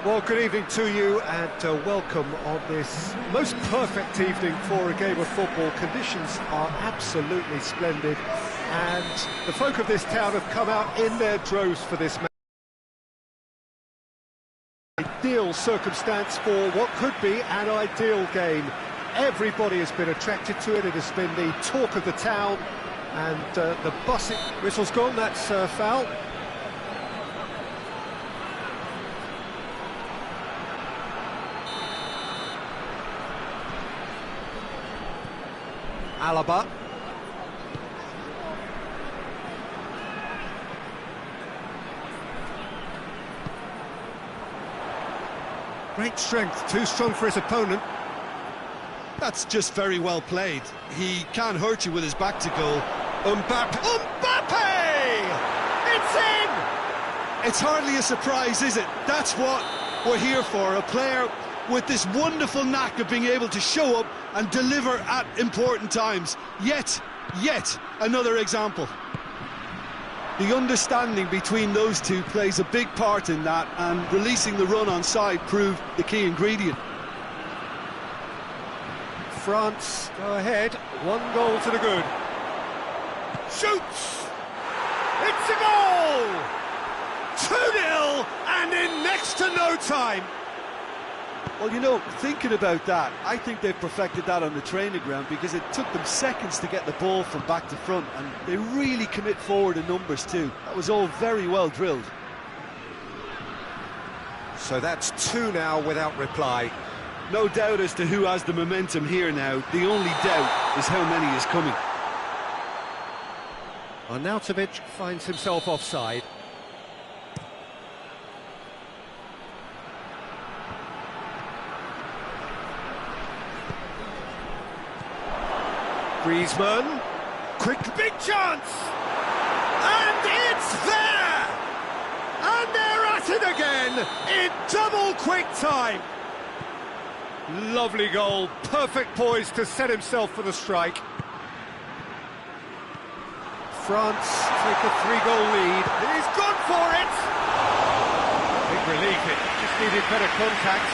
Well, good evening to you and welcome on this most perfect evening for a game of football. Conditions are absolutely splendid and the folk of this town have come out in their droves for this match. Ideal circumstance for what could be an ideal game. Everybody has been attracted to it. It has been the talk of the town and the bussing. Whistle's gone, that's foul. Alaba. Great strength, too strong for his opponent. That's just very well played. He can't hurt you with his back to goal. Mbappe! It's in! It's hardly a surprise, is it? That's what we're here for, a player with this wonderful knack of being able to show up and deliver at important times. Yet another example. The understanding between those two plays a big part in that, and releasing the run on side proved the key ingredient. France go ahead, 1 goal to the good. Shoots! It's a goal! 2-0 and in next to no time. Well, you know, thinking about that, I think they've perfected that on the training ground, because it took them seconds to get the ball from back to front, and they really commit forward in numbers too. That was all very well drilled. So that's 2 now without reply. No doubt as to who has the momentum here now. The only doubt is how many is coming. Arnautovic finds himself offside. Griezmann, quick, big chance! And it's there! And they're at it again, in double quick time! Lovely goal, perfect poise to set himself for the strike. France take a 3-goal lead. He's gone for it! Big relief, it just needed better contact.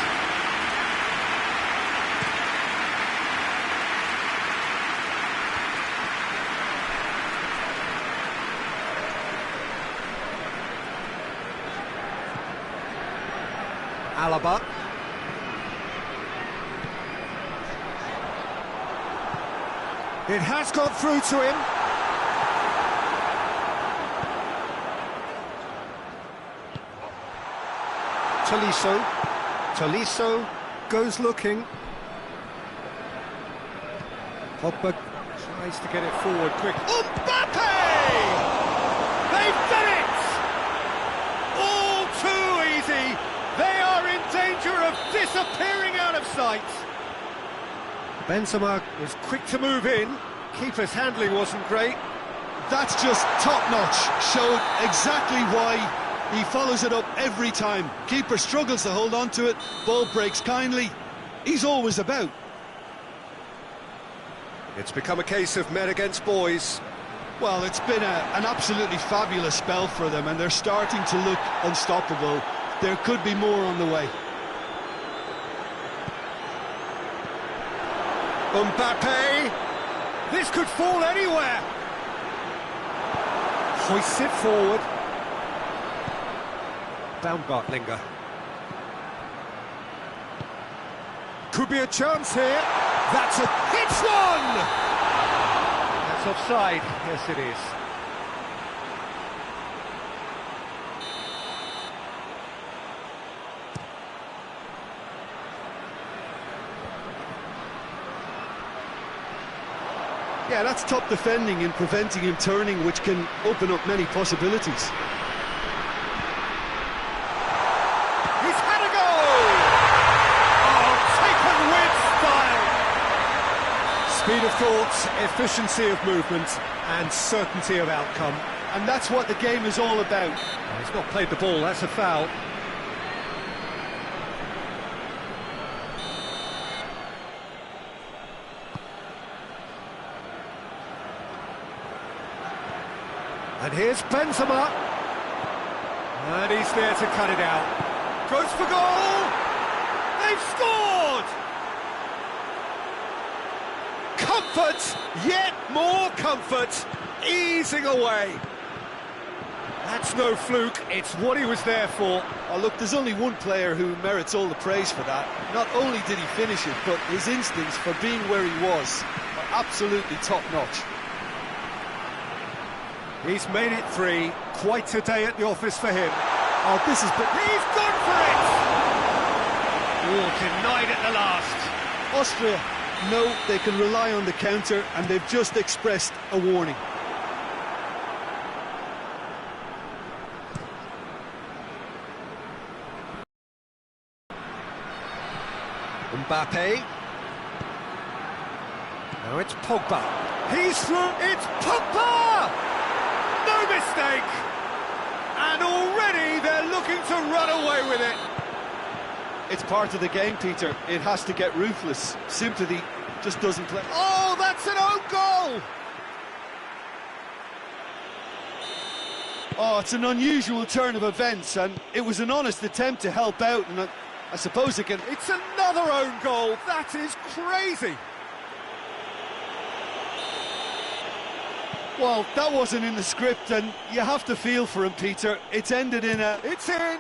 Alaba. It has got through to him. Tolisso goes looking. Pogba tries to get it forward quick. Mbappe! They've done it! All too easy. They are in danger of disappearing out of sight. Benzema was quick to move in. Keeper's handling wasn't great. That's just top-notch. Showed exactly why he follows it up every time. Keeper struggles to hold on to it. Ball breaks kindly. He's always about. It's become a case of men against boys. Well, it's been an absolutely fabulous spell for them, and they're starting to look unstoppable. There could be more on the way. Mbappe! This could fall anywhere! Hoists it forward. Baumgartlinger. Could be a chance here. That's a... It's one! That's offside. Yes, it is. Yeah, that's top defending and preventing him turning, which can open up many possibilities. He's had a goal! Oh, taken with style! Speed of thought, efficiency of movement, and certainty of outcome. And that's what the game is all about. He's not played the ball, that's a foul. And here's Benzema. And he's there to cut it out. Goes for goal! They've scored! Comfort, yet more comfort, easing away. That's no fluke, it's what he was there for. Oh, look, there's only one player who merits all the praise for that. Not only did he finish it, but his instincts for being where he was are absolutely top-notch. He's made it 3, quite a day at the office for him. Oh, this is... He's gone for it! Oh, denied at the last. Austria know they can rely on the counter, and they've just expressed a warning. Mbappe. Now it's Pogba. He's through. It's Pogba! No mistake! And already they're looking to run away with it. It's part of the game, Peter. It has to get ruthless. Sympathy just doesn't play. Oh, that's an own goal! Oh, it's an unusual turn of events, and it was an honest attempt to help out, and I suppose it can... It's another own goal. That is crazy. Well, that wasn't in the script, and you have to feel for him, Peter. It's ended in a... It's in, and...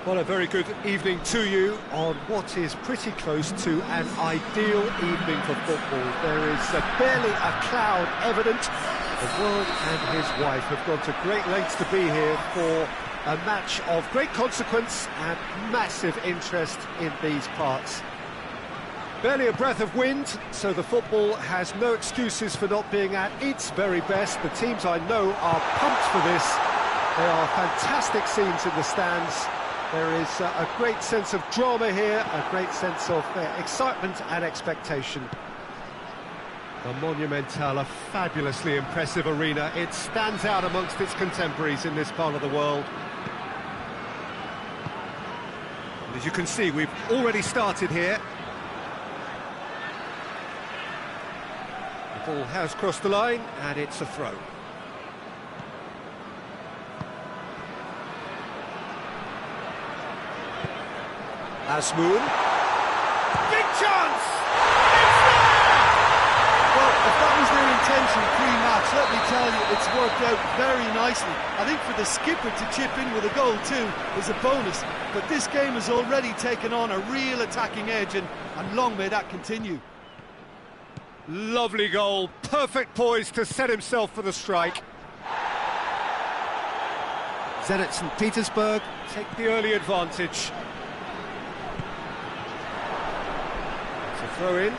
Well, a very good evening to you on what is pretty close to an ideal evening for football. There is barely a cloud evident. The world and his wife have gone to great lengths to be here for a match of great consequence and massive interest in these parts. Barely a breath of wind, so the football has no excuses for not being at its very best. The teams I know are pumped for this. There are fantastic scenes in the stands. There is a great sense of drama here, a great sense of excitement and expectation. The Monumental, a fabulously impressive arena. It stands out amongst its contemporaries in this part of the world. And as you can see, we've already started here. The ball has crossed the line, and it's a throw. Asmoon. Big chance! It's there! Well, if that was their intention pre-match, let me tell you, it's worked out very nicely. I think for the skipper to chip in with a goal too is a bonus. But this game has already taken on a real attacking edge, and long may that continue. Lovely goal, perfect poise to set himself for the strike. Zenit St. Petersburg take the early advantage. It's a throw in.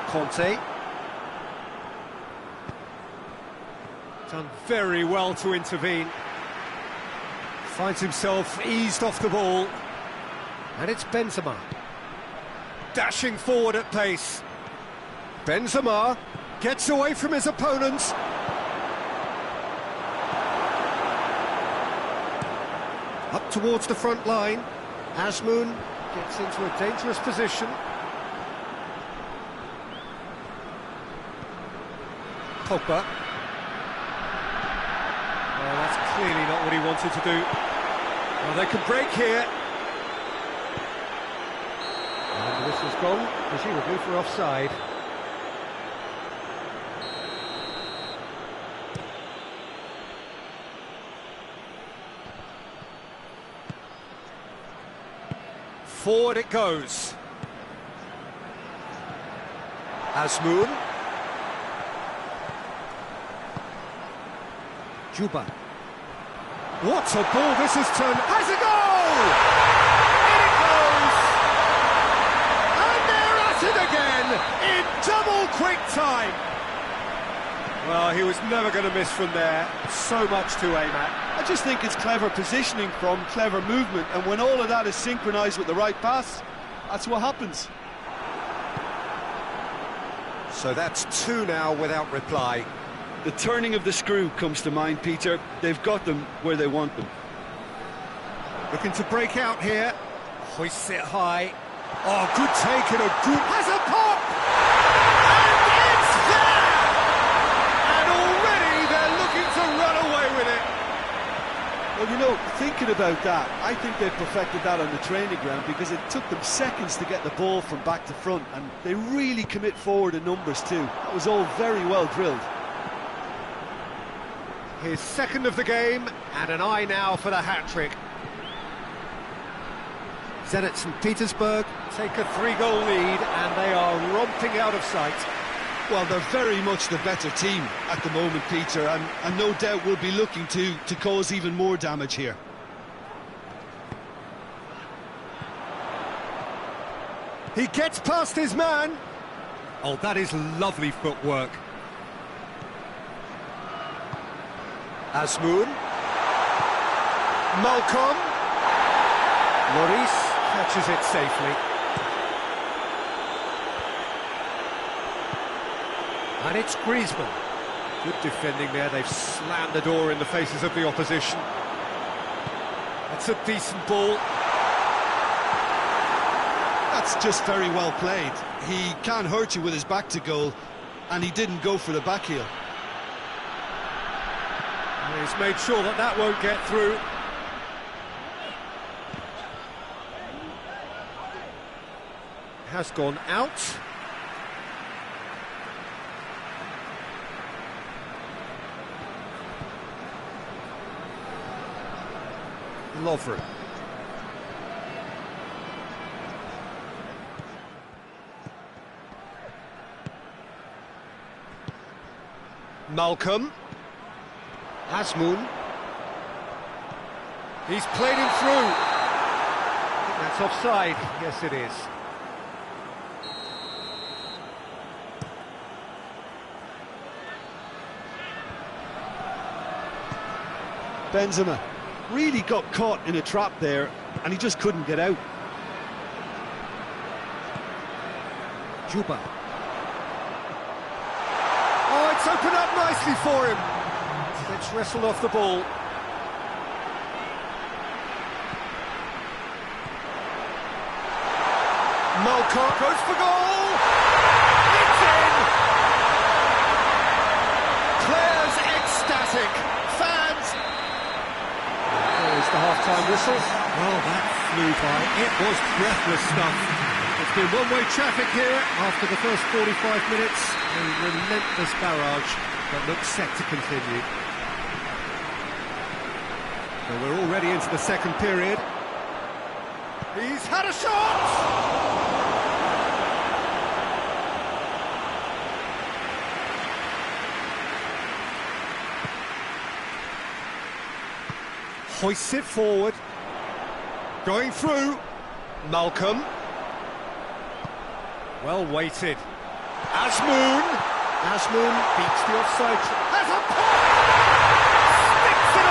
Conte. Done very well to intervene. Finds himself eased off the ball. And it's Benzema. Dashing forward at pace. Benzema gets away from his opponents. Up towards the front line. Azmoun gets into a dangerous position. Pogba. Well, that's clearly not what he wanted to do. Well, they can break here. And the whistle's gone, presumably for offside. Forward it goes. Azmoun. Juba. What a ball this has turned. Has a goal! In it goes! And they're at it again in double quick time. Well, he was never going to miss from there. So much to aim at. I just think it's clever positioning from clever movement, and when all of that is synchronised with the right pass, that's what happens. So that's two now without reply. The turning of the screw comes to mind, Peter. They've got them where they want them. Looking to break out here. Hoists it high. Oh, good take and a good... Has a pop! And it's there! And already they're looking to run away with it. Well, you know, thinking about that, I think they've perfected that on the training ground because it took them seconds to get the ball from back to front, and they really commit forward in numbers too. That was all very well drilled. His second of the game, and an eye now for the hat-trick. Zenit St. Petersburg take a 3-goal lead, and they are romping out of sight. Well, they're very much the better team at the moment, Peter, and no doubt will be looking to cause even more damage here. He gets past his man. Oh, that is lovely footwork. Azmoun. Malcolm. Lloris catches it safely. And it's Griezmann. Good defending there. They've slammed the door in the faces of the opposition. That's a decent ball. That's just very well played. He can hurt you with his back to goal, and he didn't go for the back heel. He's made sure that that won't get through. Has gone out. Lovren. Malcolm. Azmoun. He's played him through. I think that's offside. Yes, it is. Benzema really got caught in a trap there, and he just couldn't get out. Juba. Oh, it's opened up nicely for him. Gets wrestled off the ball. Malcolm goes for goal! It's in! Players ecstatic. Fans... There's the half-time whistle. Well, that flew by. It was breathless stuff. If It's been one-way traffic here after the first 45 minutes. A relentless barrage that looks set to continue. So we're already into the second period. He's had a shot! Hoists it forward. Going through. Malcolm. Well weighted. Azmoun. Azmoun beats the offside. Has a pass! Sticks it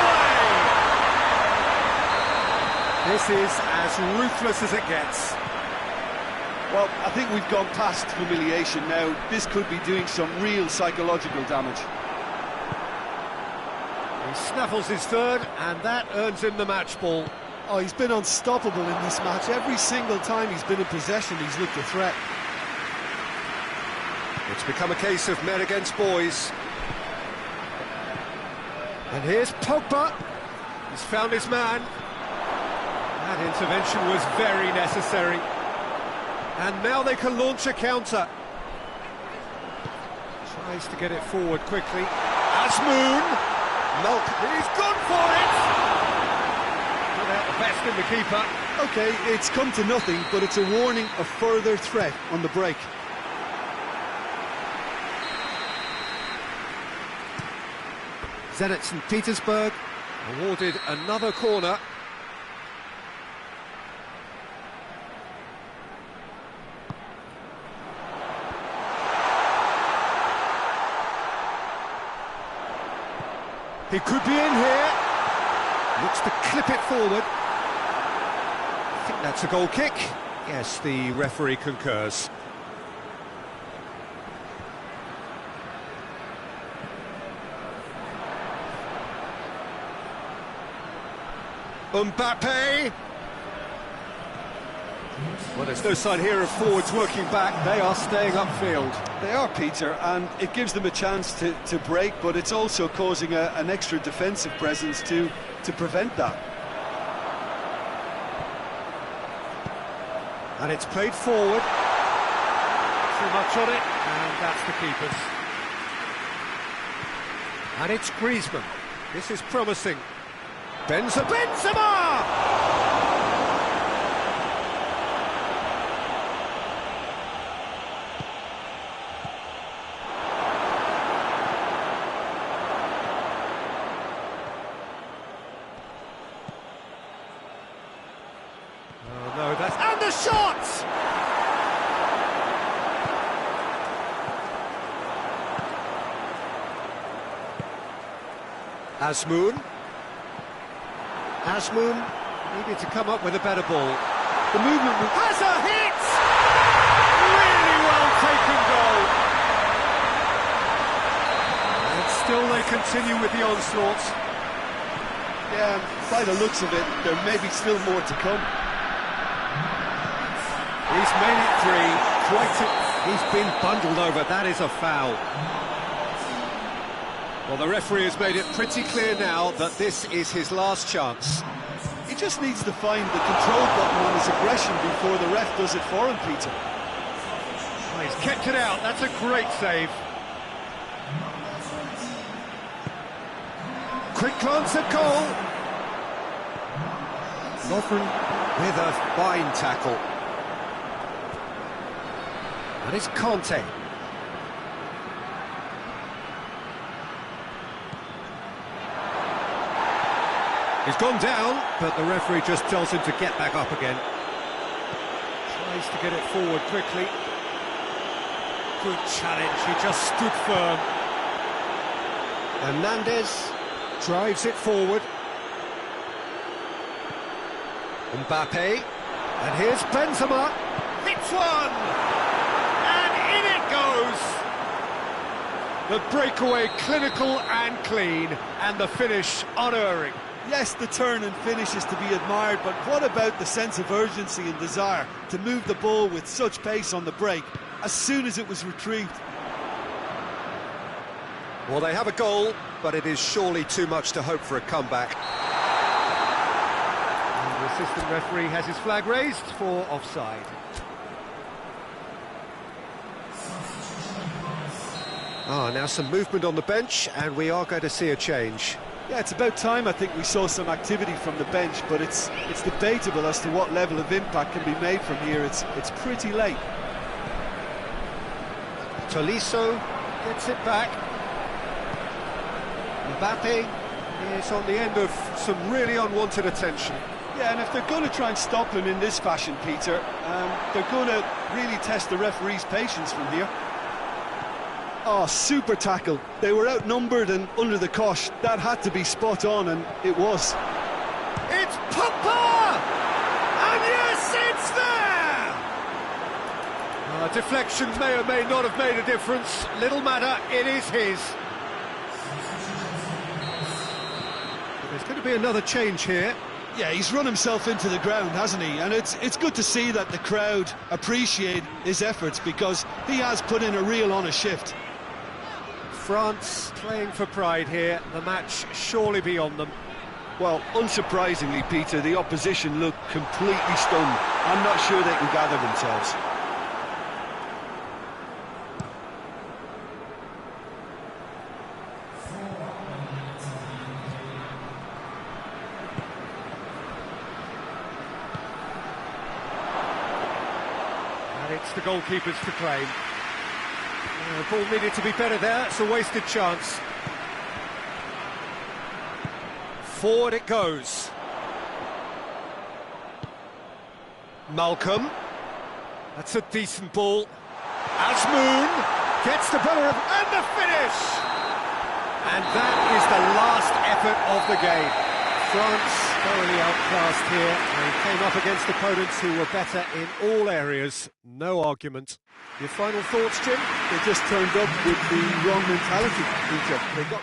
away! This is as ruthless as it gets. Well, I think we've gone past humiliation now. This could be doing some real psychological damage. He snaffles his third, and that earns him the match ball. Oh, he's been unstoppable in this match. Every single time he's been in possession, he's looked a threat. It's become a case of men against boys. And here's Pogba. He's found his man. That intervention was very necessary. And now they can launch a counter. Tries to get it forward quickly. Azmoun. He's gone for it! Without the best in the keeper. OK, it's come to nothing, but it's a warning of further threat on the break. Zenit St. Petersburg awarded another corner. He could be in here. Looks to clip it forward. I think that's a goal kick. Yes, the referee concurs. Mbappe. Well, there's no sign here of forwards working back. They are staying upfield. They are, Peter, and it gives them a chance to break, but it's also causing an extra defensive presence to prevent that. And it's played forward. Too much on it, and that's the keeper's. And it's Griezmann. This is promising. Benzema! Oh no, that's... And the shot! Azmoun needed to come up with a better ball. The movement has a hit! Really well taken goal. And still they continue with the onslaught. Yeah, by the looks of it, there may be still more to come. He's made it three. He's been bundled over. That is a foul. Well, the referee has made it pretty clear now that this is his last chance. He just needs to find the control button on his aggression before the ref does it for him, Peter. Oh, he's kept it out. That's a great save. Quick glance at goal. Lovren with a fine tackle. And it's Conte. He's gone down, but the referee just tells him to get back up again. Tries to get it forward quickly. Good challenge, he just stood firm. Hernandez drives it forward. Mbappe, and here's Benzema. Hits one! And in it goes! The breakaway clinical and clean, and the finish unerring. Yes, the turn and finish is to be admired, but what about the sense of urgency and desire to move the ball with such pace on the break as soon as it was retrieved? Well, they have a goal, but it is surely too much to hope for a comeback. And the assistant referee has his flag raised for offside. Now some movement on the bench, and we are going to see a change. Yeah, it's about time I think we saw some activity from the bench, but it's debatable as to what level of impact can be made from here. It's pretty late. Tolisso gets it back. Mbappe is on the end of some really unwanted attention. Yeah, and if they're going to try and stop him in this fashion, Peter, they're going to really test the referee's patience from here. Oh, super tackle. They were outnumbered and under the cosh. That had to be spot on, and it was. It's Pogba! And yes, it's there! Deflection may or may not have made a difference. Little matter, it is his. There's going to be another change here. Yeah, he's run himself into the ground, hasn't he? And it's good to see that the crowd appreciate his efforts, because he has put in a real honest shift. France playing for pride here, the match surely beyond them. Well, unsurprisingly, Peter, the opposition look completely stunned. I'm not sure they can gather themselves. And it's the goalkeepers to claim. The ball needed to be better there, it's a wasted chance. Forward it goes. Malcolm. That's a decent ball. Azmoun gets the better of... and the finish! And that is the last effort of the game. France thoroughly outclassed here and came up against opponents who were better in all areas. No argument. Your final thoughts, Jim? They just turned up with the wrong mentality, Peter. They got...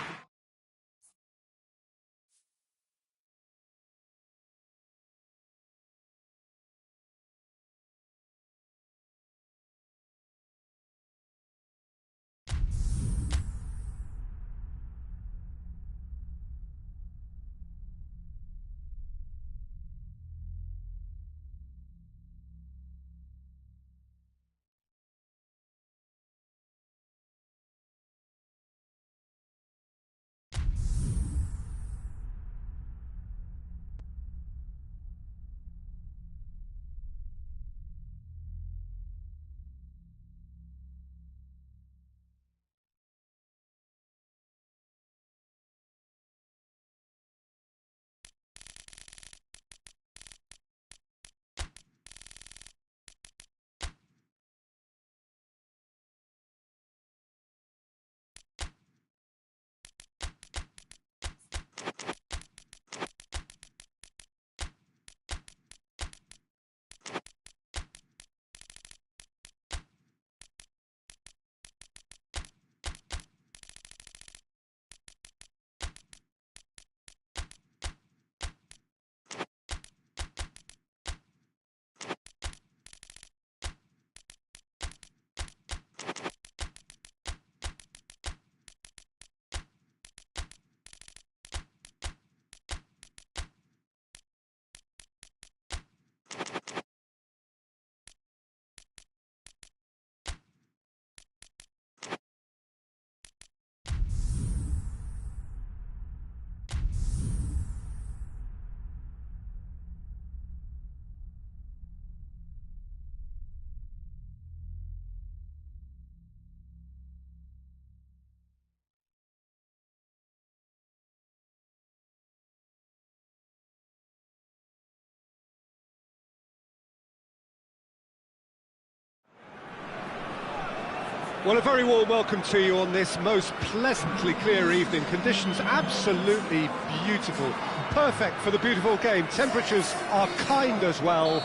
Well, a very warm welcome to you on this most pleasantly clear evening. Conditions absolutely beautiful. Perfect for the beautiful game. Temperatures are kind as well.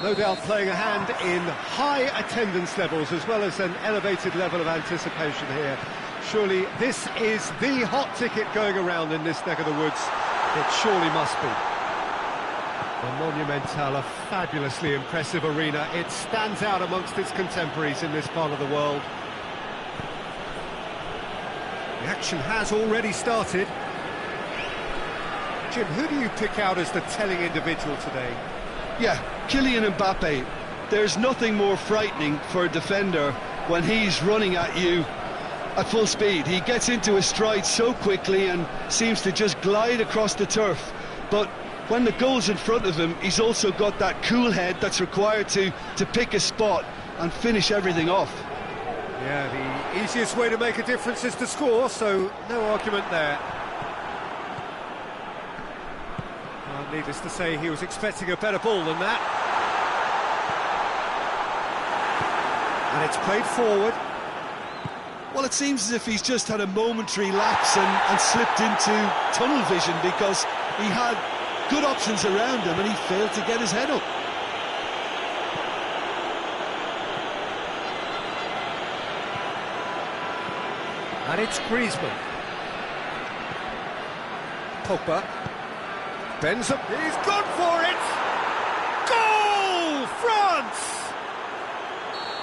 No doubt playing a hand in high attendance levels as well as an elevated level of anticipation here. Surely this is the hot ticket going around in this neck of the woods. It surely must be. The Monumental, a fabulously impressive arena. It stands out amongst its contemporaries in this part of the world. The action has already started. Jim, who do you pick out as the telling individual today? Yeah, Kylian Mbappe. There's nothing more frightening for a defender when he's running at you at full speed. He gets into his stride so quickly and seems to just glide across the turf. But when the goal's in front of him, he's also got that cool head that's required to pick a spot and finish everything off. Yeah, the easiest way to make a difference is to score, so no argument there. Well, needless to say, he was expecting a better ball than that. And it's played forward. Well, it seems as if he's just had a momentary lapse and slipped into tunnel vision, because he had good options around him and he failed to get his head up. And it's Griezmann. Pogba. Bends up. He's gone for it! Goal! France!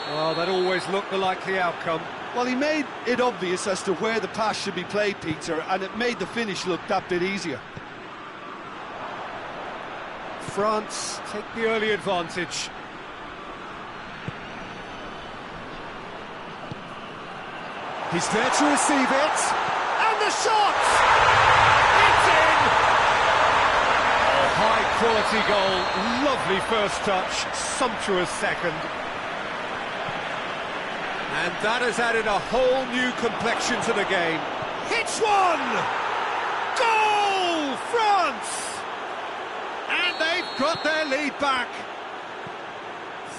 Well, that always looked the likely outcome. Well, he made it obvious as to where the pass should be played, Peter, and it made the finish look that bit easier. France take the early advantage. He's there to receive it, and the shot! It's in! Oh, high-quality goal, lovely first touch, sumptuous second. And that has added a whole new complexion to the game. Hits one! Goal, France! And they've got their lead back.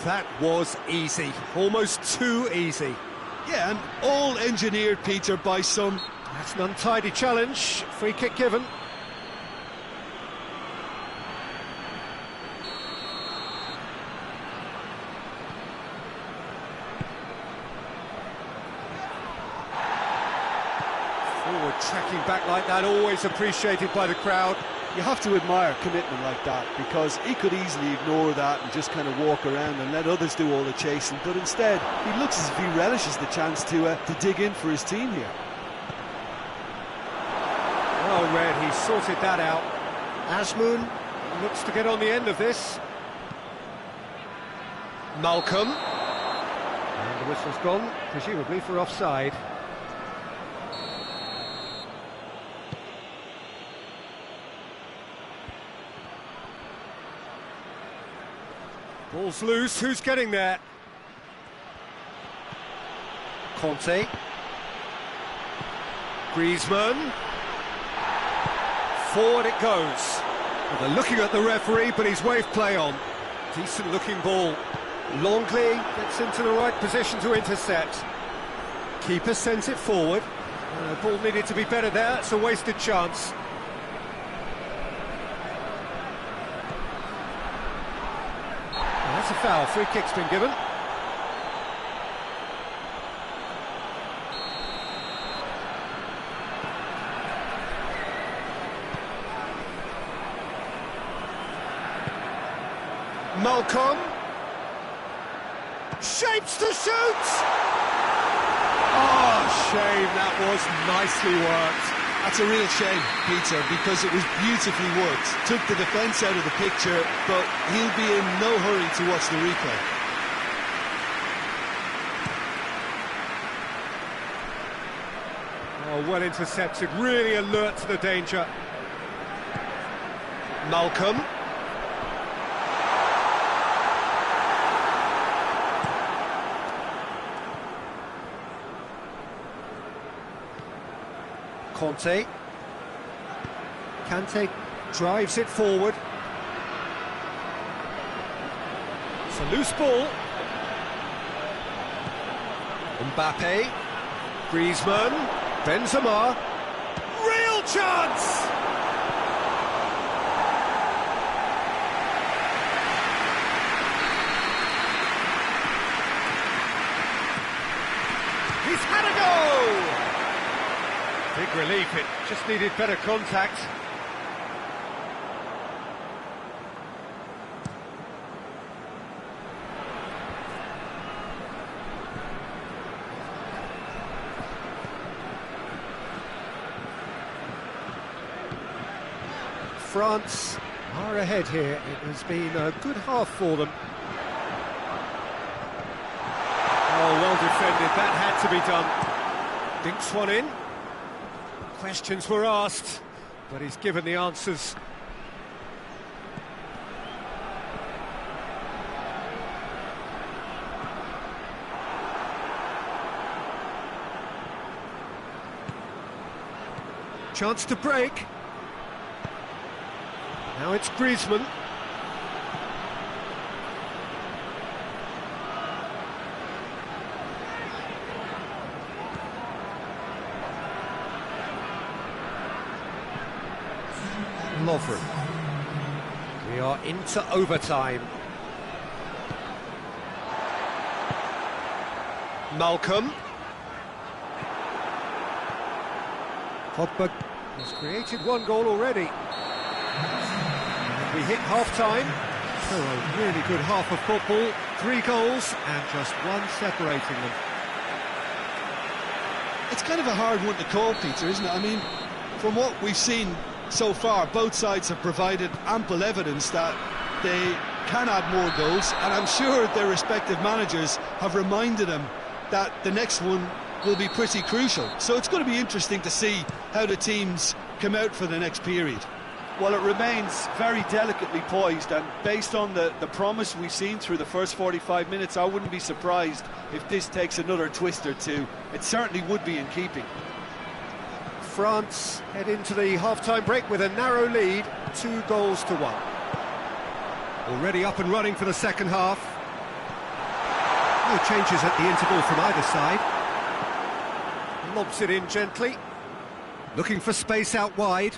That was easy, almost too easy. Yeah, and all engineered, Peter, by some... That's an untidy challenge, free kick given. Forward tracking back like that, always appreciated by the crowd. You have to admire commitment like that, because he could easily ignore that and just kind of walk around and let others do all the chasing, but instead he looks as if he relishes the chance to dig in for his team here. Well read, he sorted that out. Azmoun looks to get on the end of this. Malcolm. And the whistle's gone, presumably for offside. Ball's loose, who's getting there? Conte. Griezmann. Forward it goes. Well, they're looking at the referee, but he's waved play on. Decent looking ball. Longley gets into the right position to intercept. Keeper sends it forward. Ball needed to be better there, it's a wasted chance. That's a foul, free kick's been given. Malcolm. Shapes to shoot! Oh, shame, that was nicely worked. That's a real shame, Peter, because it was beautifully worked. Took the defence out of the picture, but he'll be in no hurry to watch the replay. Oh, well intercepted, really alert to the danger. Malcolm. Conte. Kante drives it forward. It's a loose ball. Mbappe. Griezmann. Benzema. Real chance! He's had a go! Big relief, it just needed better contact. France are ahead here. It has been a good half for them. Oh, well defended, that had to be done. Dinks one in. Questions were asked, but he's given the answers. Chance to break. Now it's Griezmann. Lovren. We are into overtime. Malcolm. Pogba has created one goal already. We hit half-time. So a really good half of football. 3 goals and just one separating them. It's kind of a hard one to call, Peter, isn't it? I mean, from what we've seen so far, both sides have provided ample evidence that they can add more goals, and I'm sure their respective managers have reminded them that the next one will be pretty crucial. So it's going to be interesting to see how the teams come out for the next period. Well, it remains very delicately poised, and based on the promise we've seen through the first 45 minutes, I wouldn't be surprised if this takes another twist or two. It certainly would be in keeping. France head into the half-time break with a narrow lead, 2 goals to 1. Already up and running for the second half. No changes at the interval from either side. Lobs it in gently. Looking for space out wide.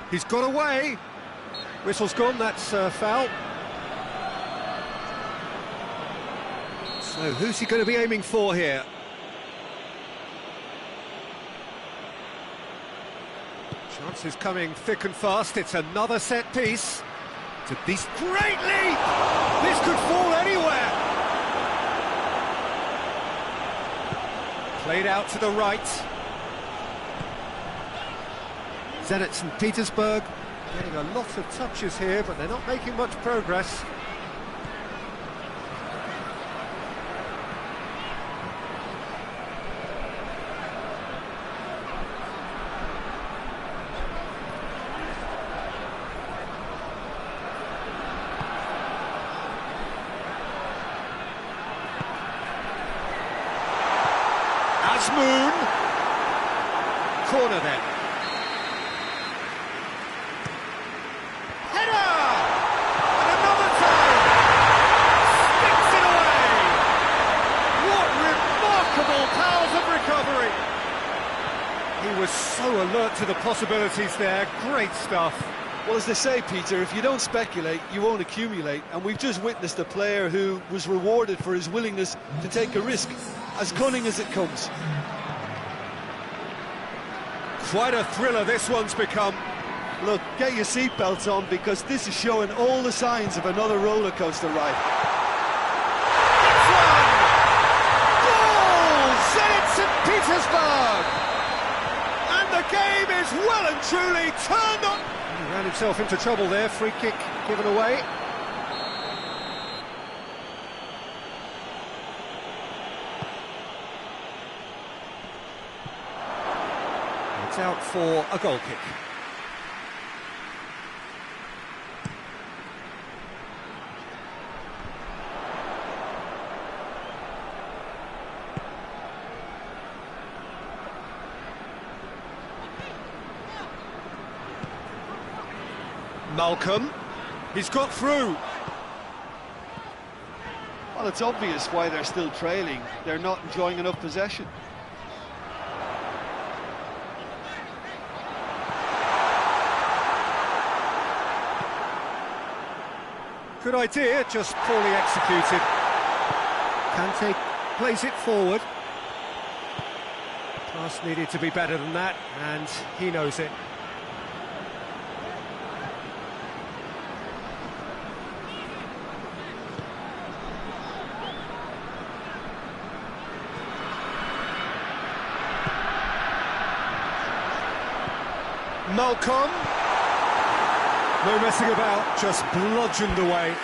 He's got away. Whistle's gone, that's foul. So who's he going to be aiming for here? Chances coming thick and fast. It's another set piece. It's a decent... Great leap! This could fall anywhere. Played out to the right. Zenit St. Petersburg getting a lot of touches here, but they're not making much progress. Moon. Corner then. Header! And another time! Sticks it away! What remarkable powers of recovery! He was so alert to the possibilities there. Great stuff. Well, as they say, Peter, if you don't speculate, you won't accumulate. And we've just witnessed a player who was rewarded for his willingness to take a risk, as cunning as it comes. Quite a thriller this one's become. Look, get your seatbelts on, because this is showing all the signs of another roller coaster ride. It's one! Goal! Zenit St. Petersburg! And the game is well and truly turned on. He ran himself into trouble there. Free kick given away. It's out for a goal kick. Malcolm, he's got through. Well, it's obvious why they're still trailing. They're not enjoying enough possession. Good idea, just poorly executed. Kante plays it forward. Pass needed to be better than that, and he knows it. Malcolm. No messing about, just bludgeoned away.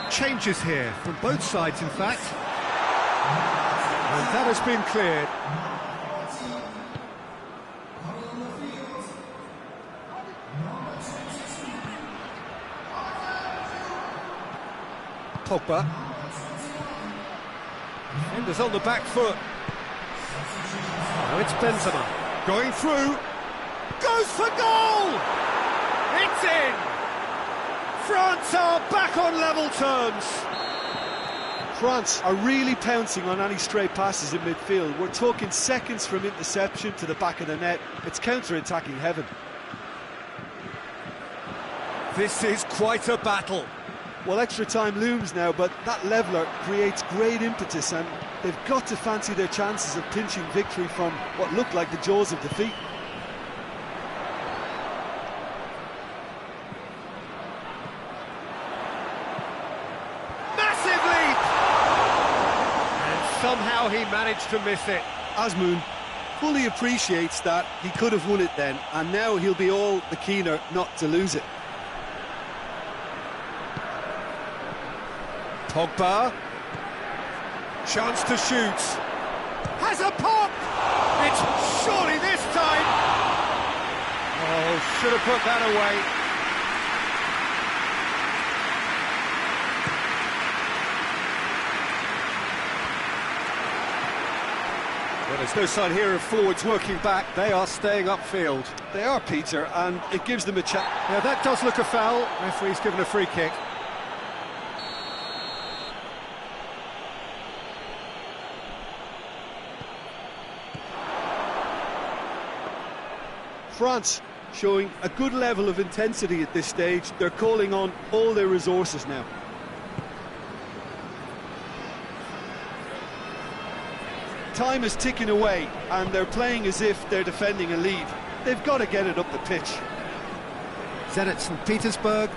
got changes here from both sides, in fact. And that has been cleared. Pogba. Defenders on the back foot. Now it's Benzema. Going through. Goes for goal! It's in! France are back on level terms. France are really pouncing on any stray passes in midfield. We're talking seconds from interception to the back of the net. It's counter-attacking heaven. This is quite a battle. Well, extra time looms now, but that leveller creates great impetus, and they've got to fancy their chances of pinching victory from what looked like the jaws of defeat. Massive leap! And somehow he managed to miss it. Azmoun fully appreciates that he could have won it then, and now he'll be all the keener not to lose it. Pogba. Chance to shoot. Has a pop! It's surely this time! Oh, should have put that away. Well, there's no sign here of forwards working back. They are staying upfield. They are, Peter, and it gives them a chance. Now that does look a foul. Referee's given a free kick. France showing a good level of intensity at this stage. They're calling on all their resources now. Time is ticking away, and they're playing as if they're defending a lead. They've got to get it up the pitch. Zenit St. Petersburg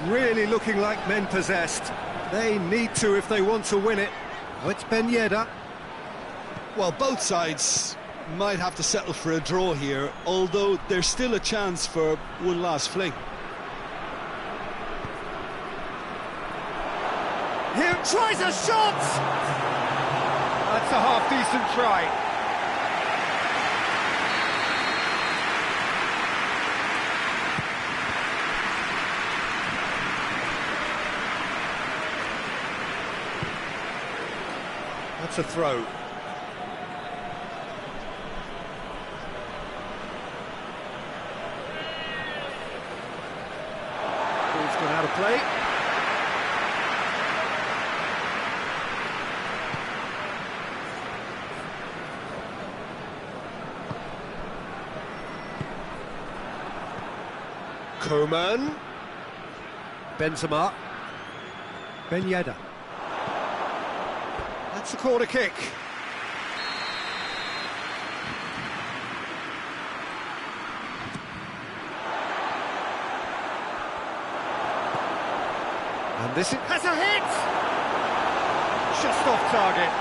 really looking like men possessed. They need to if they want to win it. Oh, it's Ben Yedder. Well, both sides might have to settle for a draw here, although there's still a chance for one last fling. Here tries a shot! That's a half-decent try. That's a throw. Ball's gone out of play. Coman. Benzema. Ben Yedder. That's a corner kick. And this has a hit! Just off target.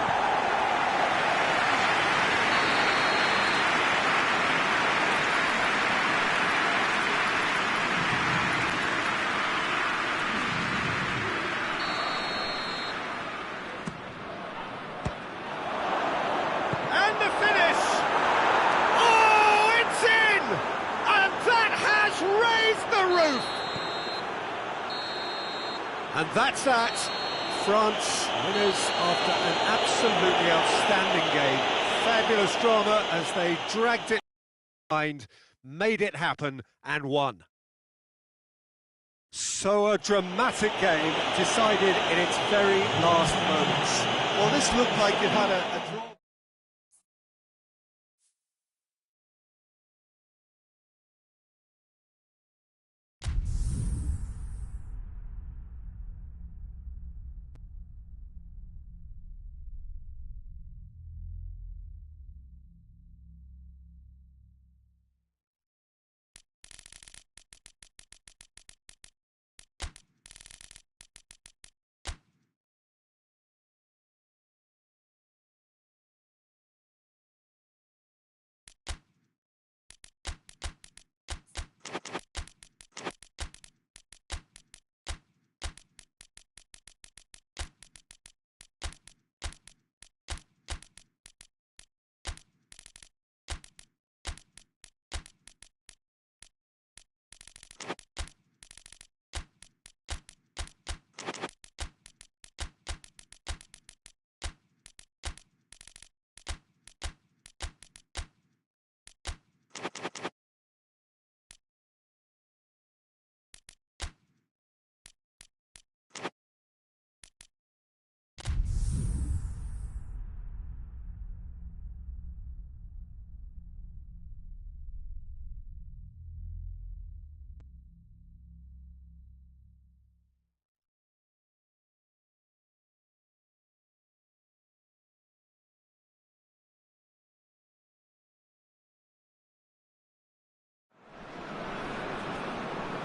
And the finish! Oh, it's in! And that has raised the roof! And that's that. France winners after an absolutely outstanding game. Fabulous drama as they dragged it behind, made it happen and won. So a dramatic game decided in its very last moments. Well, this looked like it had a draw.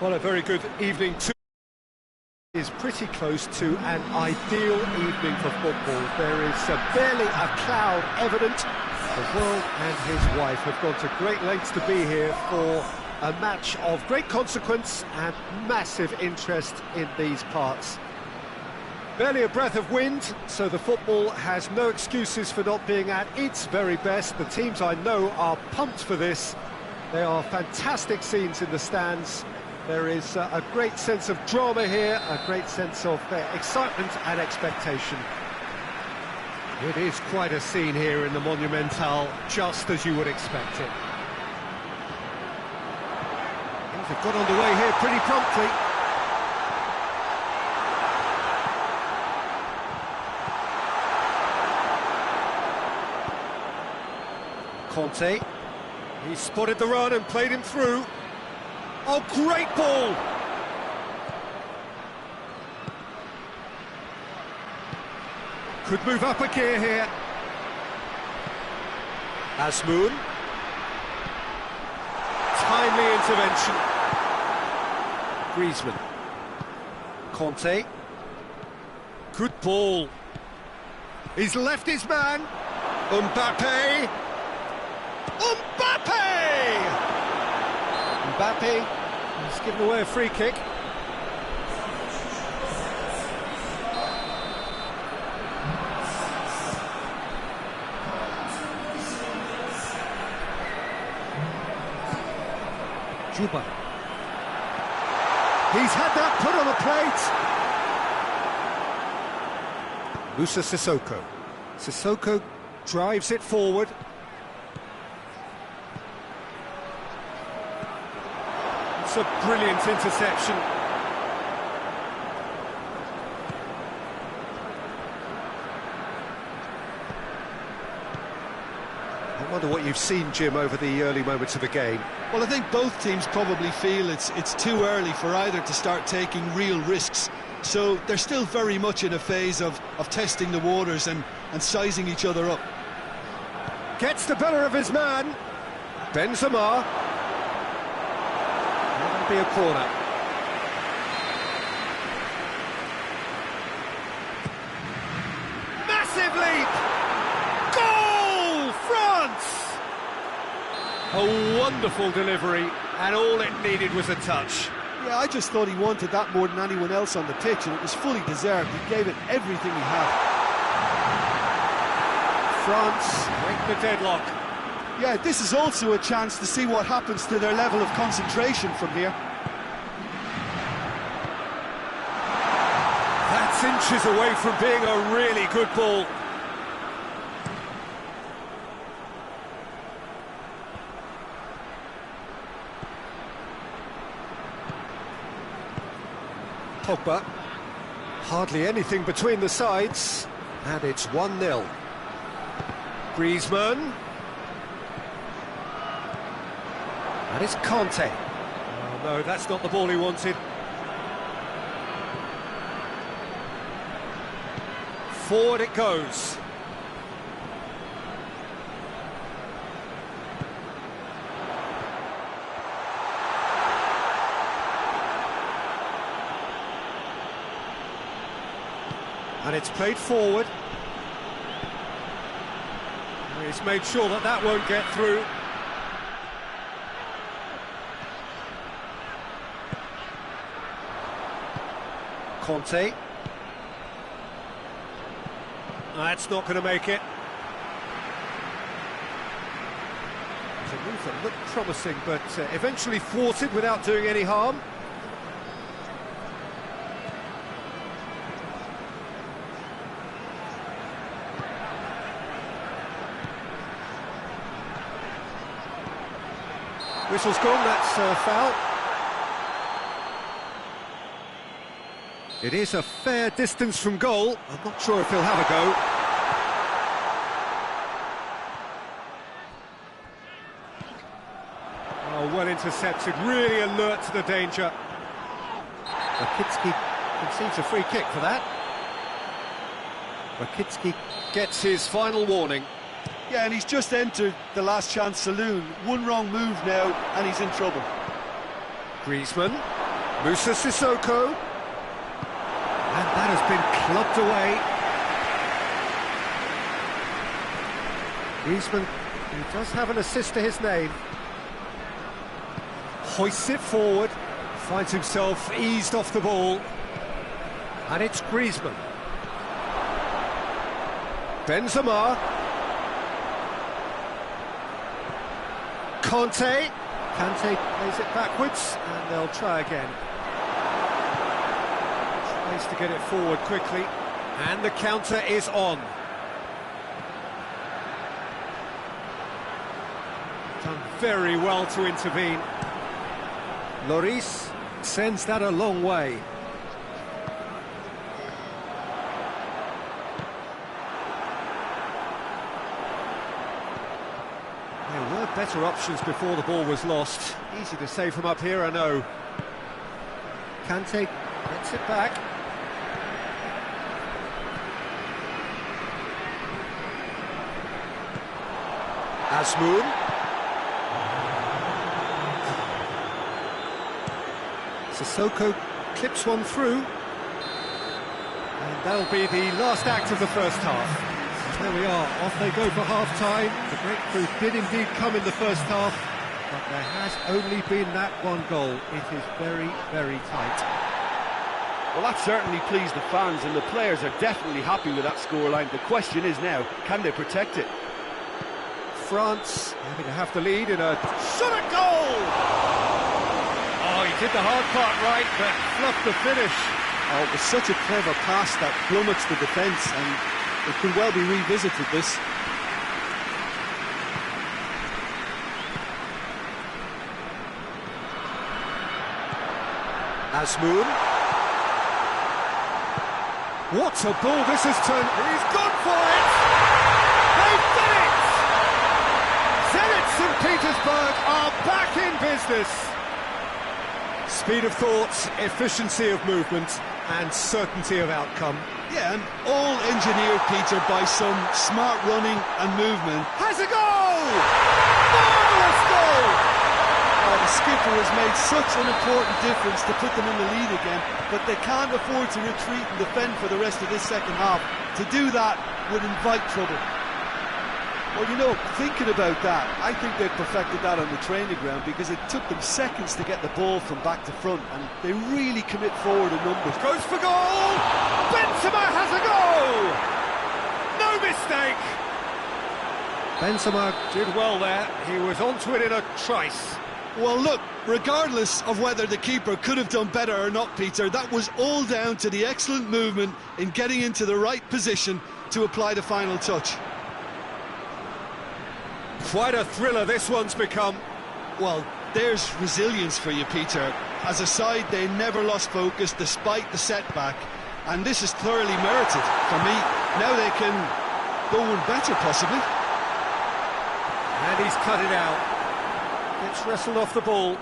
Well, a very good evening too. Is pretty close to an ideal evening for football. There is barely a cloud evident. The world and his wife have gone to great lengths to be here for a match of great consequence and massive interest in these parts. Barely a breath of wind, so the football has no excuses for not being at its very best. The teams I know are pumped for this. There are fantastic scenes in the stands. There is a great sense of drama here, a great sense of excitement and expectation. It is quite a scene here in the Monumental, just as you would expect it. Things have got underway here pretty promptly. Conte, he spotted the run and played him through. Oh, great ball! Could move up a gear here. Asmoon. Timely intervention. Griezmann. Conte. Good ball. He's left his man. Mbappe. Mbappe has given away a free kick. Juba. He's had that put on a plate. Musa Sissoko. Sissoko drives it forward. It's a brilliant interception. I wonder what you've seen, Jim, over the early moments of the game. Well, I think both teams probably feel it's too early for either to start taking real risks. So they're still very much in a phase of testing the waters and sizing each other up. Gets the better of his man. Benzema. That'll be a corner. Massive leap! Goal! France! A wonderful delivery, and all it needed was a touch. Yeah, I just thought he wanted that more than anyone else on the pitch, and it was fully deserved. He gave it everything he had. France break the deadlock. Yeah, this is also a chance to see what happens to their level of concentration from here. That's inches away from being a really good ball. Pogba. Hardly anything between the sides, and it's 1-0. Griezmann. And it's Conte. Oh no, that's not the ball he wanted. Forward it goes. And it's played forward. He's made sure that that won't get through. Conte. That's not going to make it. It's a move that looked promising, but eventually thwarted without doing any harm. Whistle's gone, that's a foul. It is a fair distance from goal. I'm not sure if he'll have a go. Oh, well intercepted, really alert to the danger. Rakitsky conceives a free kick for that. Rakitsky gets his final warning. Yeah, and he's just entered the last chance saloon. One wrong move now, and he's in trouble. Griezmann. Musa Sissoko. And that has been clubbed away. Griezmann, who does have an assist to his name, hoists it forward, finds himself eased off the ball, and it's Griezmann. Benzema. Kante plays it backwards, and they'll try again. Tries to get it forward quickly, and the counter is on. Done very well to intervene. Lloris sends that a long way. There were better options before the ball was lost. Easy to say from up here, I know. Kante gets it back. Asmoon. Sissoko clips one through. And that'll be the last act of the first half. There we are, off they go for half-time. The breakthrough did indeed come in the first half, but there has only been that one goal. It is very, very tight. Well, that certainly pleased the fans, and the players are definitely happy with that scoreline. The question is now, can they protect it? France having to have the lead in a shot at goal! Oh, he did the hard part right, but fluffed the finish. Oh, it was such a clever pass that flummoxed the defence, and it could well be revisited, this. Asmoon. What a ball this has turned. He's gone for it! They've done it! Zenit St. Petersburg are back in business. Speed of thought, efficiency of movement, and certainty of outcome. Yeah, and all engineered, Peter, by some smart running and movement. Has a goal! Marvellous goal! Oh, the skipper has made such an important difference to put them in the lead again, but they can't afford to retreat and defend for the rest of this second half. To do that would invite trouble. Well, you know, thinking about that, I think they've perfected that on the training ground, because it took them seconds to get the ball from back to front, and they really commit forward in numbers. Goes for goal! Benzema has a goal! No mistake! Benzema did well there. He was onto it in a trice. Well, look, regardless of whether the keeper could have done better or not, Peter, that was all down to the excellent movement in getting into the right position to apply the final touch. Quite a thriller this one's become. Well, there's resilience for you, Peter. As a side, they never lost focus despite the setback, and this is thoroughly merited for me. Now they can go one better, possibly. And he's cut it out. It's wrestled off the ball.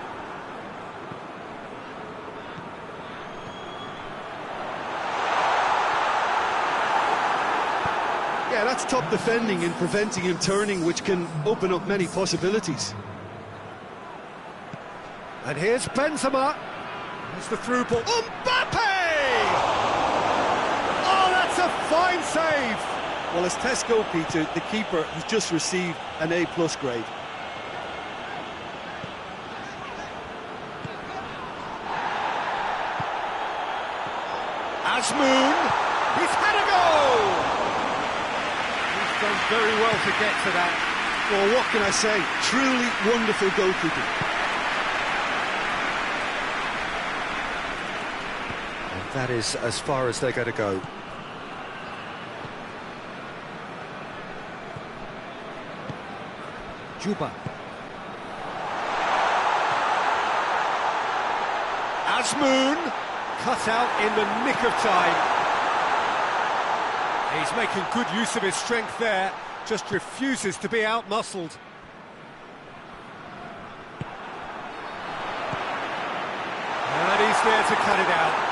Yeah, that's top defending and preventing him turning, which can open up many possibilities. And here's Benzema. There's the through ball. Mbappe! Oh, that's a fine save! Well, as Tesco, Peter, the keeper has just received an A+ grade. Asmoon, he's had a goal! He's done very well to get to that. Well, what can I say? Truly wonderful goalkeeping. And that is as far as they're going to go. Juba. Asmoon, cut out in the nick of time. He's making good use of his strength there, just refuses to be outmuscled. And he's there to cut it out.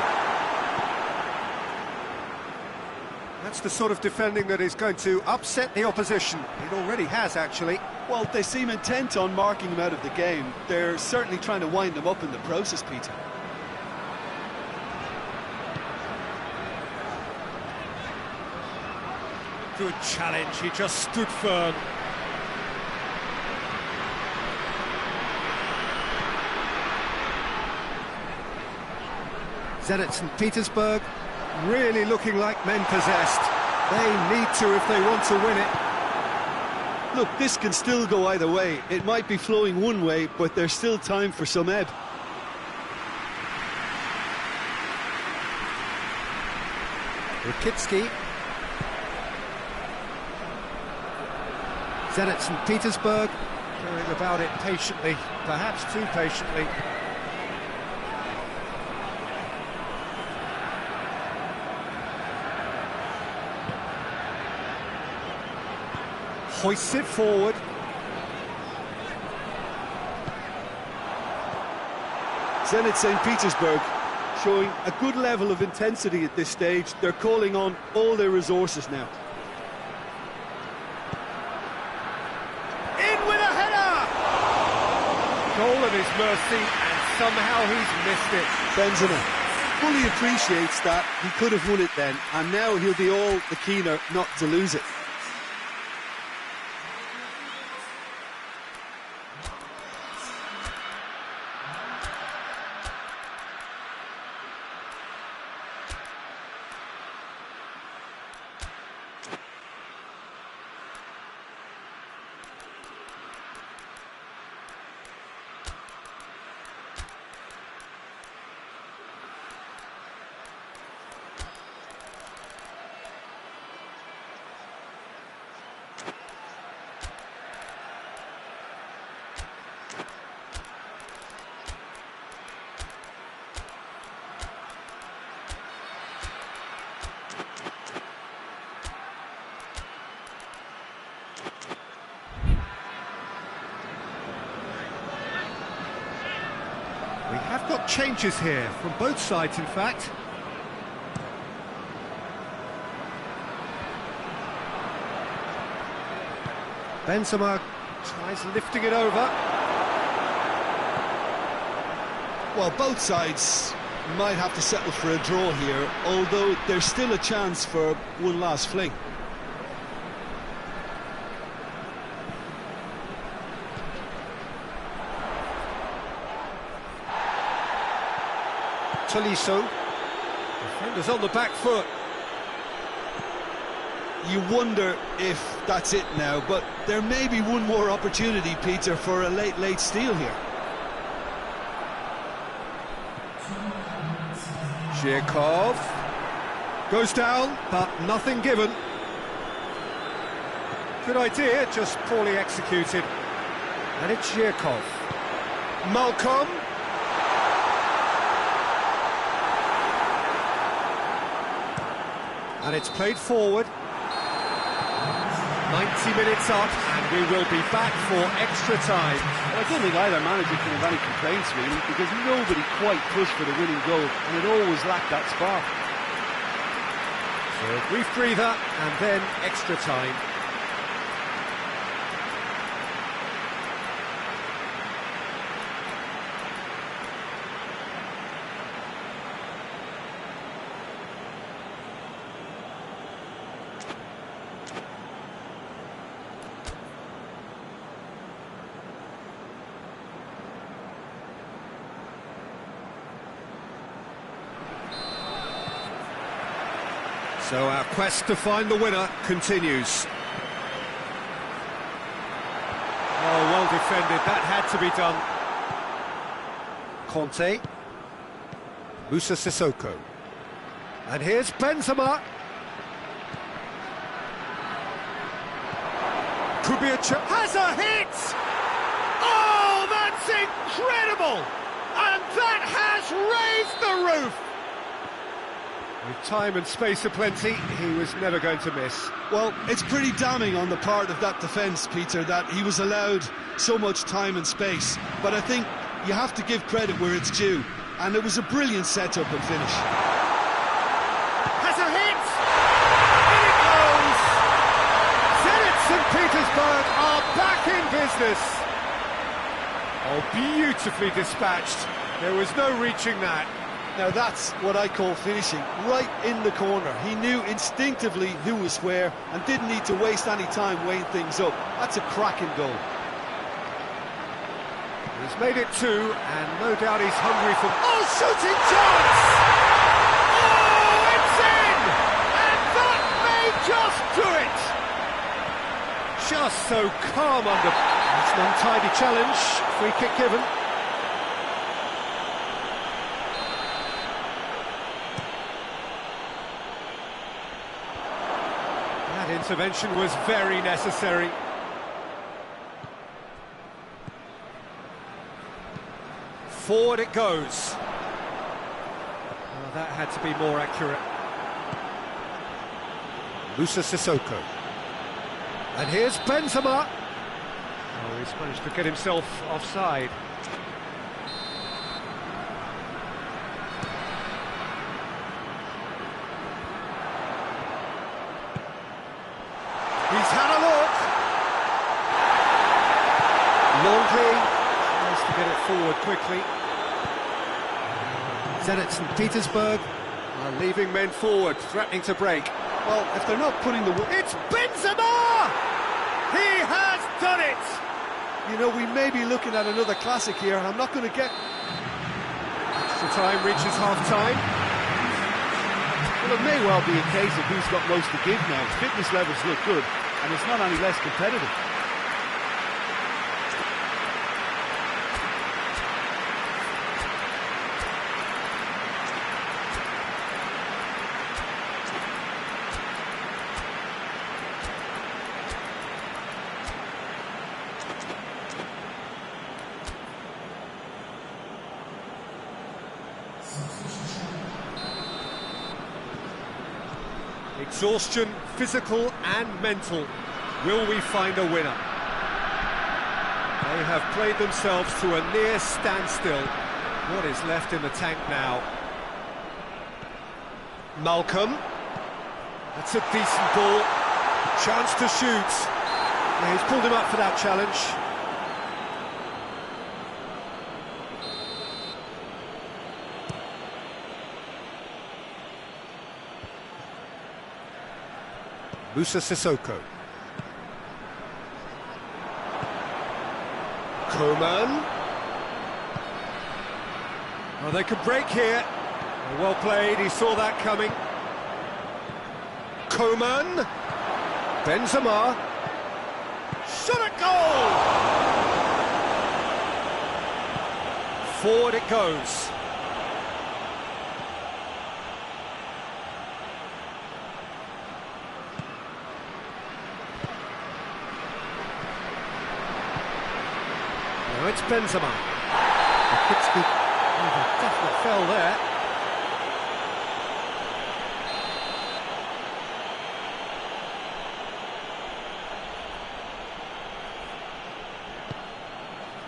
That's the sort of defending that is going to upset the opposition. It already has, actually. Well, they seem intent on marking him out of the game. They're certainly trying to wind him up in the process, Peter. Good challenge, he just stood firm. Zenit St. Petersburg really looking like men possessed. They need to if they want to win it. Look, this can still go either way. It might be flowing one way, but there's still time for some ebb. Rakitsky. Zenit St. Petersburg going about it patiently, perhaps too patiently. Hoists it forward. Zenit St. Petersburg showing a good level of intensity at this stage. They're calling on all their resources now. In with a header! Goal of his mercy, and somehow he's missed it. Benzema fully appreciates that he could have won it then, and now he'll be all the keener not to lose it. We have got changes here, from both sides in fact. Benzema tries lifting it over. Well, both sides might have to settle for a draw here, although there's still a chance for one last fling. Tolisso. Defenders on the back foot. You wonder if that's it now, but there may be one more opportunity, Peter, for a late steal here. Zhirkov goes down, but nothing given. Good idea, just poorly executed. And it's Zhirkov. Malcolm. And it's played forward. 90 minutes up, and we will be back for extra time. Well, I don't think either manager can have any complaints, really, because nobody quite pushed for the winning goal, and it always lacked that spark. So a brief breather, and then extra time. So our quest to find the winner continues. Oh, well defended, that had to be done. Conte. Musa Sissoko. And here's Benzema. Could be a chance. Has a hit! Oh, that's incredible! And that has raised the roof! With time and space aplenty, he was never going to miss. Well, it's pretty damning on the part of that defence, Peter, that he was allowed so much time and space. But I think you have to give credit where it's due. And it was a brilliant setup and finish. Has a hit! In it goes! Zenit St. Petersburg are back in business. Oh, beautifully dispatched. There was no reaching that. Now that's what I call finishing, right in the corner. He knew instinctively who was where and didn't need to waste any time weighing things up. That's a cracking goal. He's made it 2, and no doubt he's hungry for... Oh, shooting chance! Oh, it's in! And that may just do it! Just so calm under... It's an untidy challenge, free kick given. That intervention was very necessary. Forward it goes. Well, that had to be more accurate. Musa Sissoko. And here's Benzema. Oh, he's managed to get himself offside. He's had a look. Longley tries to get it forward quickly. Zenit St. Petersburg are leaving men forward, threatening to break. Well, if they're not putting the... It's Benzema! He has done it! You know, we may be looking at another classic here, and I'm not going to get... Extra time reaches half-time. Well, it may well be a case of who's got most to give now. Fitness levels look good, and it's not any less competitive. Exhaustion, physical and mental. Will we find a winner? They have played themselves to a near standstill. What is left in the tank now? Malcolm. That's a decent ball. Chance to shoot. Yeah, he's pulled him up for that challenge. Musa Sissoko. Coman. Oh, they could break here. Well played, he saw that coming. Coman. Benzema. Shot at goal! Forward it goes. Now it's Benzema. The definitely fell there.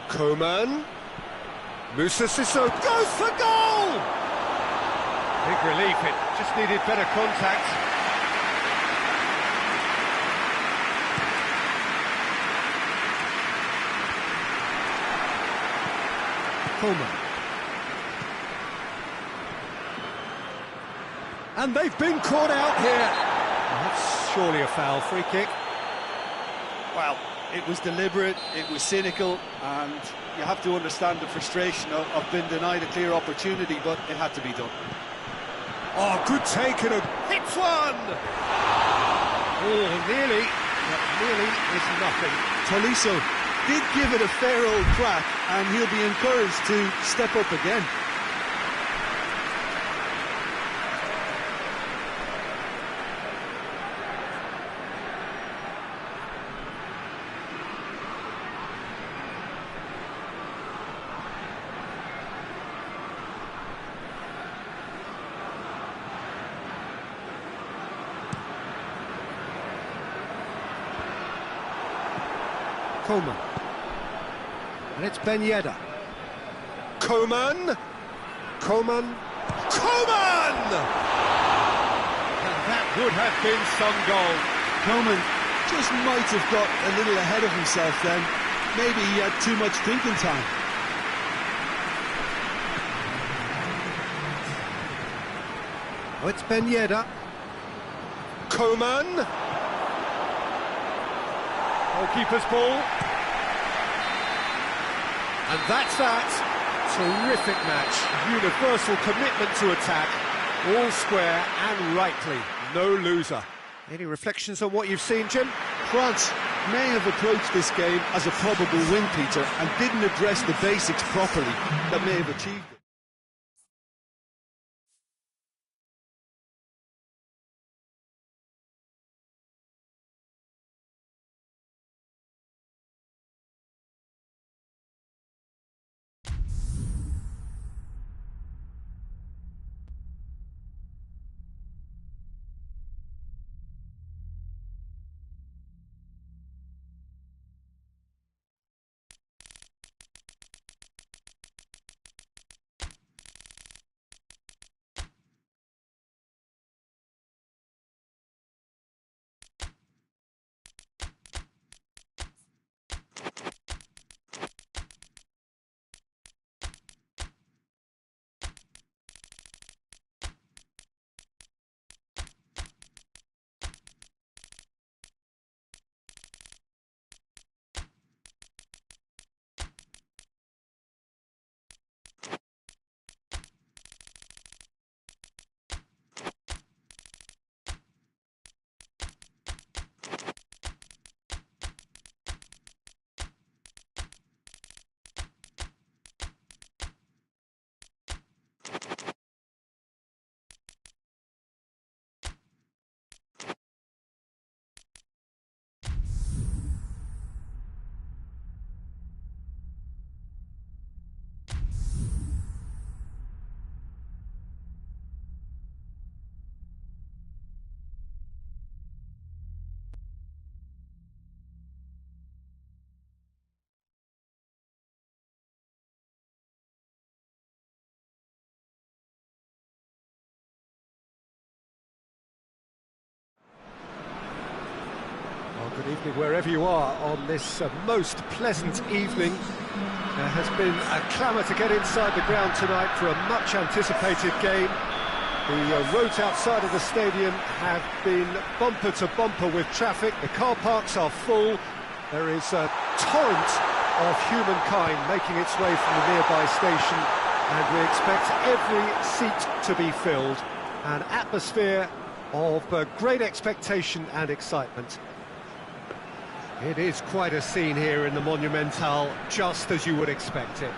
Coman. Musa Sissoko goes for goal! Big relief, it just needed better contact. Coman. And they've been caught out here. That's surely a foul, free kick. Well, it was deliberate, it was cynical, and you have to understand the frustration of being denied a clear opportunity, but it had to be done. Oh, good take and a hits one! Oh, nearly, but nearly is nothing. Tolisso did give it a fair old crack, and he'll be encouraged to step up again. Coman. And it's Ben Yedder. Coman. Coman. Coman! And that would have been some goal. Coman just might have got a little ahead of himself then. Maybe he had too much thinking time. Oh, it's Ben Yedder. Coman. Goalkeeper's ball. And that's that. Terrific match. Universal commitment to attack. All square and rightly. No loser. Any reflections on what you've seen, Jim? France may have approached this game as a probable win, Peter, and didn't address the basics properly that may have achieved it. Good evening wherever you are on this most pleasant evening. There has been a clamour to get inside the ground tonight for a much anticipated game. The roads outside of the stadium have been bumper to bumper with traffic. The car parks are full. There is a torrent of humankind making its way from the nearby station, and we expect every seat to be filled. An atmosphere of great expectation and excitement. It is quite a scene here in the Monumental, just as you would expect it.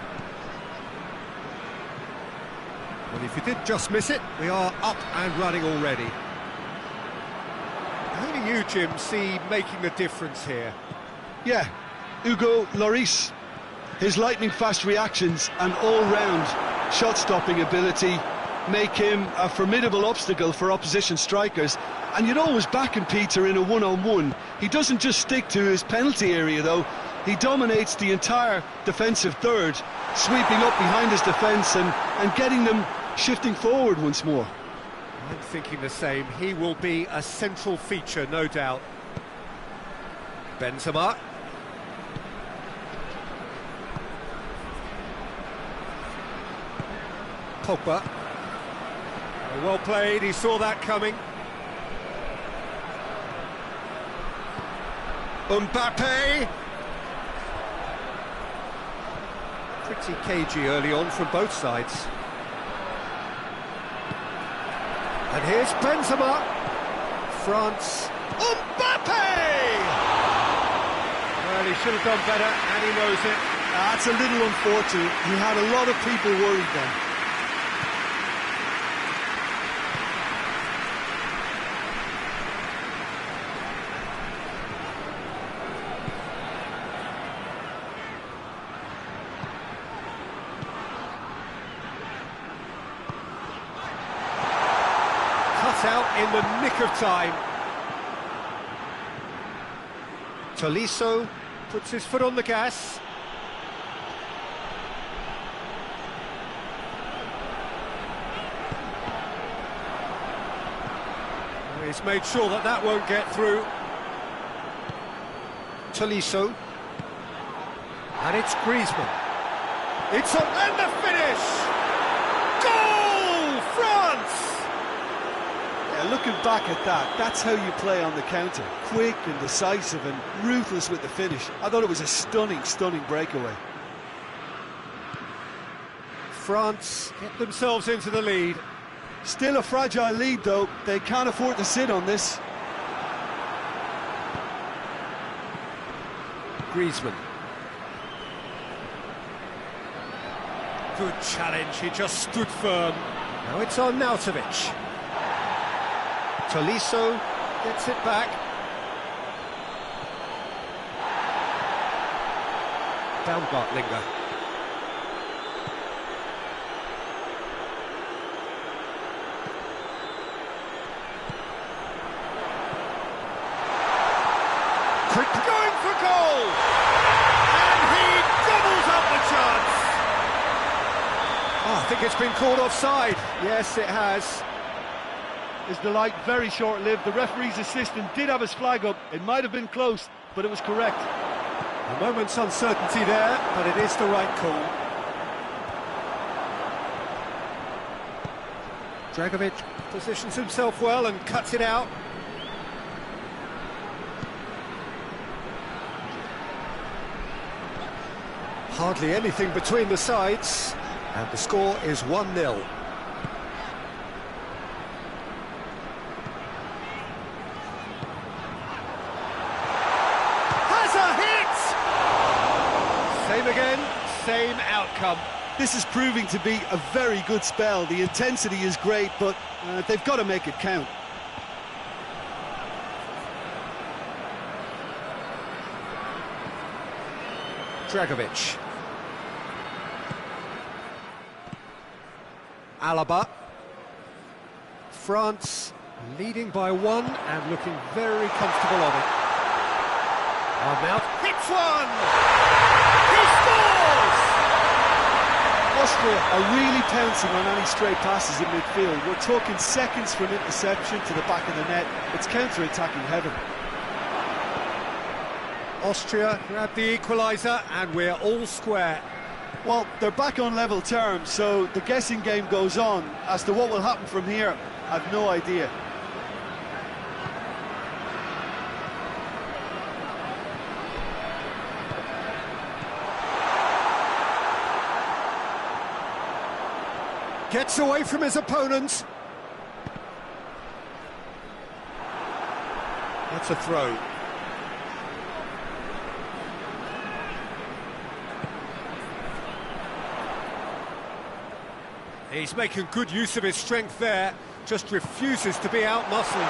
Well, if you did just miss it, we are up and running already. Who do you, Jim, see making the difference here? Yeah, Hugo Lloris. His lightning-fast reactions and all-round shot-stopping ability make him a formidable obstacle for opposition strikers. And you'd always back him, Peter, in a one-on-one. He doesn't just stick to his penalty area, though. He dominates the entire defensive third, sweeping up behind his defence and getting them shifting forward once more. I'm thinking the same. He will be a central feature, no doubt. Benzema. Pogba. Well played, he saw that coming. Mbappe. Pretty cagey early on from both sides. And here's Benzema. France. Mbappe! Well, he should have done better, and he knows it. That's a little unfortunate. He had a lot of people worried then. Out in the nick of time. Tolisso puts his foot on the gas. He's made sure that that won't get through. Tolisso. And it's Griezmann. It's a... and the finish! Goal! France! looking back at that, that's how you play on the counter. Quick and decisive and ruthless with the finish. I thought it was a stunning, stunning breakaway. France get themselves into the lead. Still a fragile lead, though. They can't afford to sit on this. Griezmann. Good challenge, he just stood firm. Now it's on Nautovic. Tolisso gets it back. Baumgartlinger. Quick going for goal! And he doubles up the chance! Oh, I think it's been called offside. Yes, it has. His delight very short-lived. The referee's assistant did have his flag up. It might have been close, but it was correct. A moment's uncertainty there, but it is the right call. Dragovic positions himself well and cuts it out. Hardly anything between the sides, and the score is 1-0. Same again, same outcome. This is proving to be a very good spell. The intensity is great, but they've got to make it count. Dragovic. Alaba. France leading by 1 and looking very comfortable on it. Arnout hits one! He scores! Austria are really pouncing on any stray passes in midfield. We're talking seconds from interception to the back of the net. It's counter-attacking heaven. Austria grab the equaliser and we're all square. Well, they're back on level terms, so the guessing game goes on. As to what will happen from here, I've no idea. Gets away from his opponents. That's a throw. He's making good use of his strength there, just refuses to be out-muscled.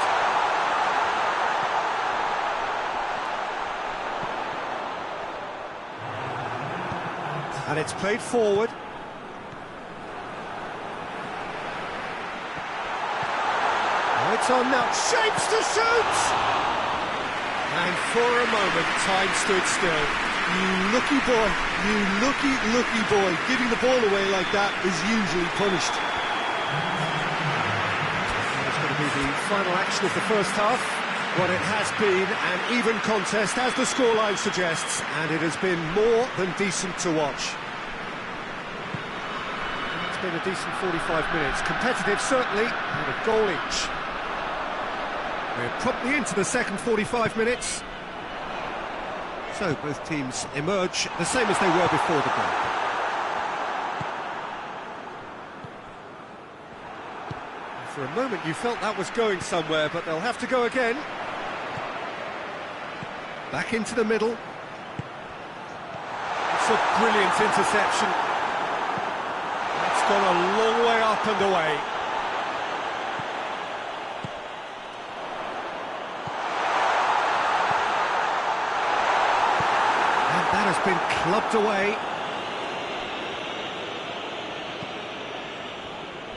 And it's played forward. Now it's on now, shapes to shoot! And for a moment, time stood still. You lucky boy, you lucky boy. Giving the ball away like that is usually punished. That's going to be the final action of the first half. What it has been an even contest, as the scoreline suggests, and it has been more than decent to watch. It's been a decent 45 minutes. Competitive, certainly, and a goal each. We're promptly into the second 45 minutes. So both teams emerge the same as they were before the break. For a moment you felt that was going somewhere, but they'll have to go again. Back into the middle. It's a brilliant interception. It's gone a long way up and away. That has been clubbed away.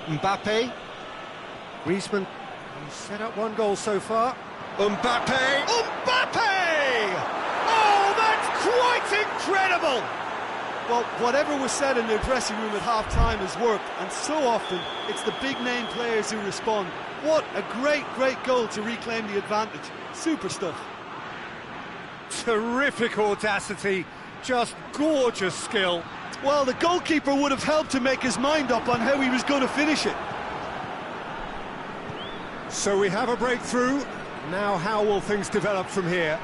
Mbappe. Griezmann, he's set up 1 goal so far. Mbappe! Mbappe! Oh, that's quite incredible! Well, whatever was said in their dressing room at half-time has worked, and so often it's the big-name players who respond. What a great goal to reclaim the advantage. Super stuff. Terrific audacity, just gorgeous skill. Well, the goalkeeper would have helped to make his mind up on how he was going to finish it. So we have a breakthrough. Now how will things develop from here?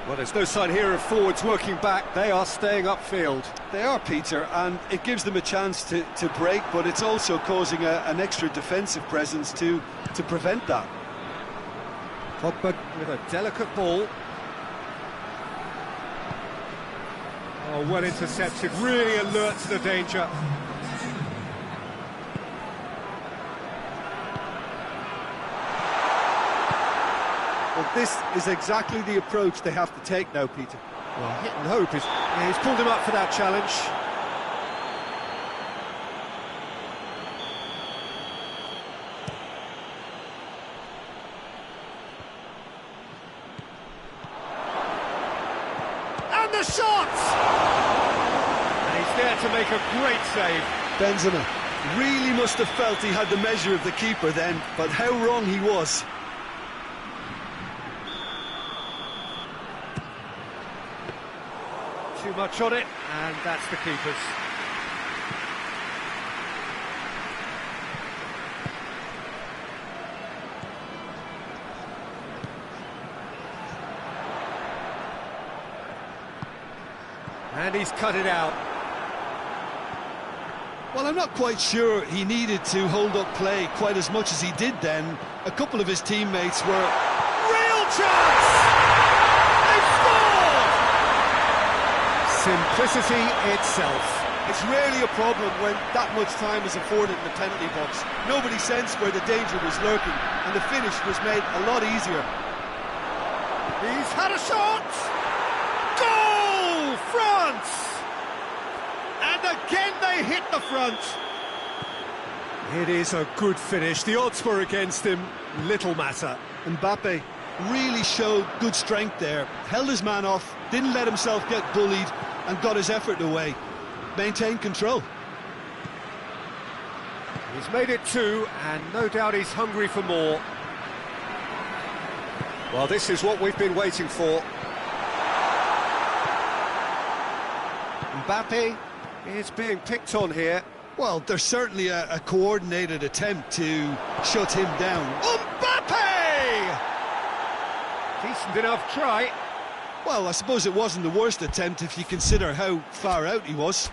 Well, there's no sign here of forwards working back. They are staying upfield. They are, Peter, and it gives them a chance to break, but it's also causing an extra defensive presence to prevent that. Pogba with a delicate ball. Oh, well intercepted, really alert to the danger. Well, this is exactly the approach they have to take now, Peter. Well, hit and hope is... Yeah, he's pulled him up for that challenge. And the shot! And he's there to make a great save. Benzema really must have felt he had the measure of the keeper then, but how wrong he was. Too much on it, and that's the keeper's. And he's cut it out. Well, I'm not quite sure he needed to hold up play quite as much as he did then. A couple of his teammates were... Real chance! They've scored! Simplicity itself. It's rarely a problem when that much time is afforded in the penalty box. Nobody sensed where the danger was lurking, and the finish was made a lot easier. He's had a shot! Goal! France! And again they hit the front. It is a good finish. The odds were against him. Little matter. Mbappe really showed good strength there. Held his man off, didn't let himself get bullied, and got his effort away. Maintained control. He's made it two, and no doubt he's hungry for more. Well, this is what we've been waiting for. Mbappe is being picked on here. Well, there's certainly a coordinated attempt to shut him down. Mbappe! Decent enough try. Well, I suppose it wasn't the worst attempt if you consider how far out he was.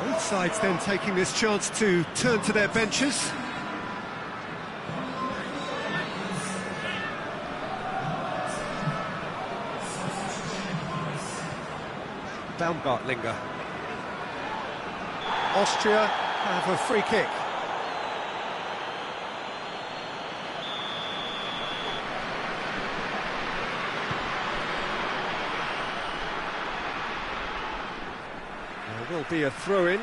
Both sides then taking this chance to turn to their benches. Baumgartlinger. Austria have a free kick. There will be a throw-in.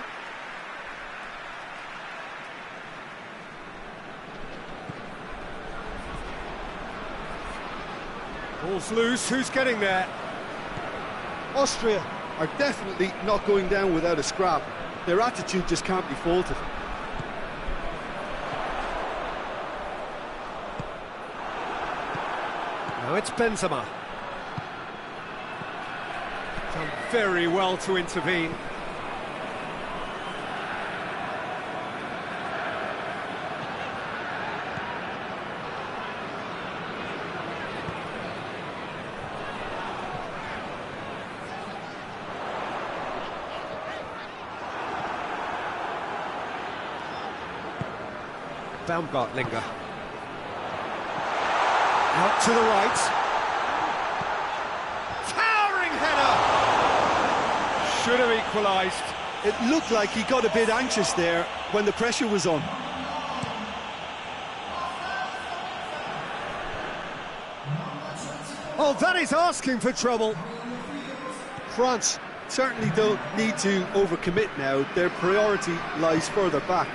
Ball's loose, who's getting there? Austria are definitely not going down without a scrap. Their attitude just can't be faulted. Now it's Benzema. Done very well to intervene. Baumgartlinger. Out to the right. Towering header! Should have equalised. It looked like he got a bit anxious there when the pressure was on. Oh, that is asking for trouble. France certainly don't need to overcommit now. Their priority lies further back.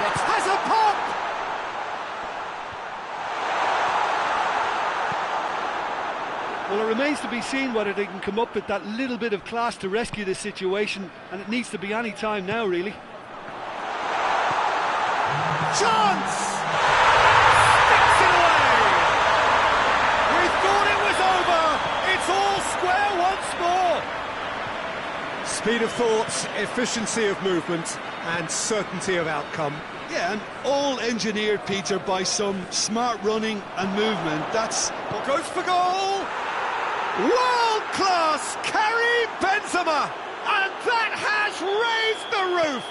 It has a pop! Well, it remains to be seen whether they can come up with that little bit of class to rescue this situation, and it needs to be any time now, really. Chance! Sticks it away! We thought it was over! It's all square once more! Speed of thought, efficiency of movement, and certainty of outcome. Yeah, and all engineered, Peter, by some smart running and movement. That's What goes for goal? World-class Karim Benzema! And that has raised the roof!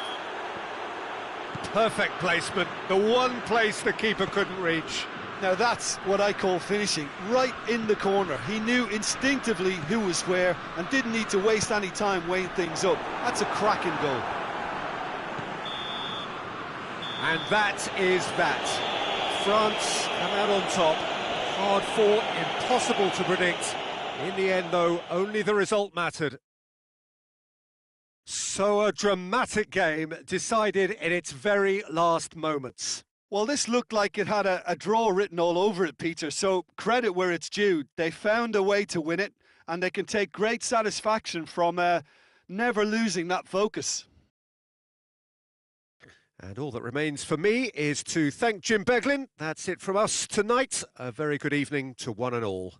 Perfect placement, the one place the keeper couldn't reach. Now that's what I call finishing, right in the corner. He knew instinctively who was where and didn't need to waste any time weighing things up. That's a cracking goal. And that is that. France come out on top. Hard fought, impossible to predict. In the end, though, only the result mattered. So a dramatic game decided in its very last moments. Well, this looked like it had a draw written all over it, Peter, so credit where it's due. They found a way to win it, and they can take great satisfaction from never losing that focus. And all that remains for me is to thank Jim Beglin. That's it from us tonight. A very good evening to one and all.